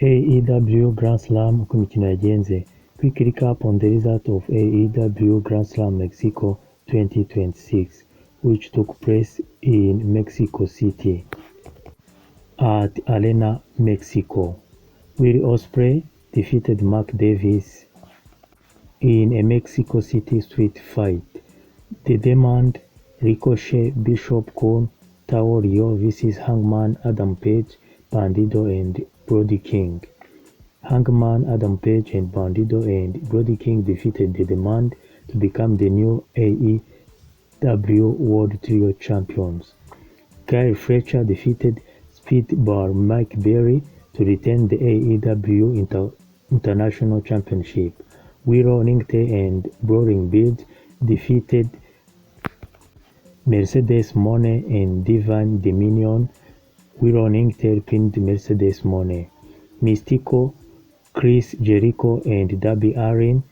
AEW Grand Slam uko imikino yagenze. Quick recap on the result of AEW Grand Slam Mexico 2026, which took place in Mexico City at Arena Mexico. Will Ospreay defeated Mark Davis in a Mexico City street fight. The demand: Ricochet, Bishop Kon, Taorio vs Hangman Adam Page, Bandido and Brody King. Hangman Adam Page and Bandido and Brody King defeated the demand to become the new AEW World Trio Champions. Kyle Fletcher defeated Speedball Mike Berry to retain the AEW International Championship. Willow and Brawling Bills defeated Mercedes Mone and Divine Dominion. Willow pinned Mercedes Mone. Mystico, Chris Jericho and Darby Allin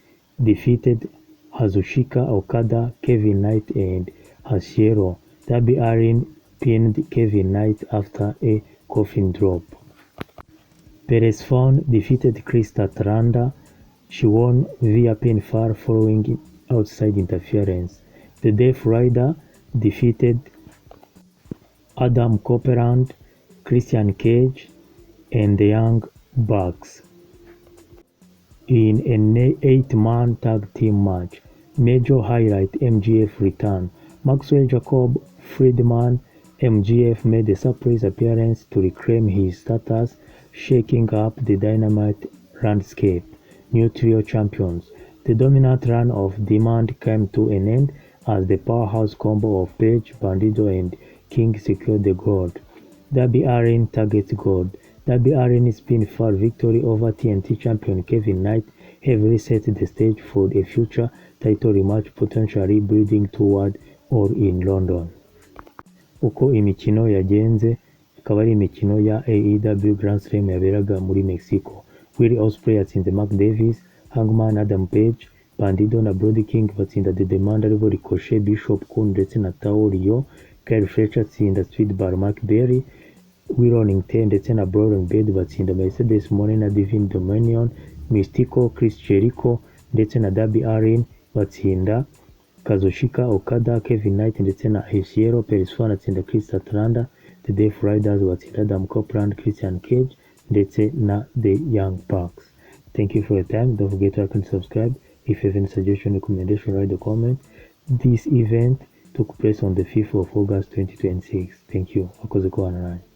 defeated Kazuchika Okada, Kevin Knight and Hashiro. Darby Allin pinned Kevin Knight after a coffin drop. Persephone defeated Chris Statlander. She won via pinfall following outside interference. The Death Rider defeated Adam Copeland, Christian Cage, and the Young Bucks in an 8-man tag team match. Major highlight: MJF return. Maxwell Jacob Friedman MJF made a surprise appearance to reclaim his status, shaking up the Dynamite landscape. New trio champions. The dominant run of Demand came to an end as the powerhouse combo of Page, Bandido and King secured the gold. Darby Allin targets gold. Darby Allin's pinfall victory over TNT champion Kevin Knight heavily set the stage for a future title rematch, potentially building toward All In London. Uko imikino yagenze, ikaba ari imikino ya AEW Grand Slam yaberaga muri Mexico. Will Ospreay yatsinze Mark Davis, Hangman Adam Page, Bandido na Brody King batsinda The Demand aribo Ricochet, Bishop Kon ndetse na Taorio. Kyle Fletcher atsinda Speedball Mark Berry, Willow ndetse na Brawling Bed batsinda Mercedes Mone na Divine Dominion. Mystico, Chris Jericho ndetse na Darby Allin batsinda Kazuchika Okada, Kevin Knight ndetse na Hashiro. Persephone atsinda Chris Statlander. The Death Riders batsinda Adam Copeland, Christian Cage ndetse na The Young Bucks. Thank you for your time. Don't forget to like and subscribe. If you have any suggestion, recommendation, write a comment. This event took place on the 5th of August 2026. Thank you. Wakoze kubana nanjye.